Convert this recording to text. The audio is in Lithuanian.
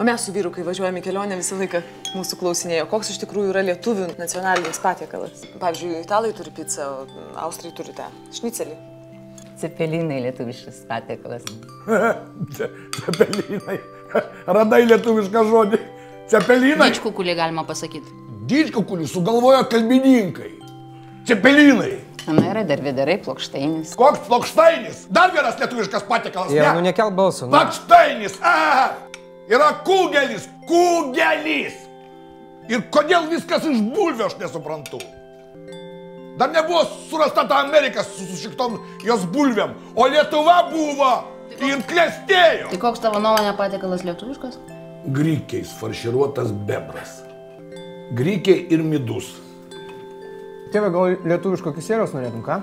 O mes su vyru, kai važiuojame į kelionę, visą laiką mūsų klausinėjo, koks iš tikrųjų yra lietuvių nacionalinis patiekalas. Pavyzdžiui, italai turi pizzą, o austrai turi tą šnicelį. Cepelinai lietuviškas patiekalas. Cepelinai. Radai lietuvišką žodį. Cepelinai. Didžkukulį galima pasakyti. Didžkukulį sugalvojo kalbininkai. Cepelinai. Na, yra dar vidarai, plokštainis. Koks plokštainis? Dar vienas lietuviškas patiekalas. Ja, nu nekelk balsų. Plokštainis. Yra kugelis. Kugelis. Ir kodėl viskas iš bulvių, aš nesuprantu. Dar nebuvo surasta ta Amerika su šiktom jos bulviam, o Lietuva buvo ir klestėjo. Tai koks tavo nuomonė patiekalas lietuviškas? Grikiais farširuotas bebras. Grikiai ir midus. Tėve, gal lietuviško kisieliaus norėtum, ką?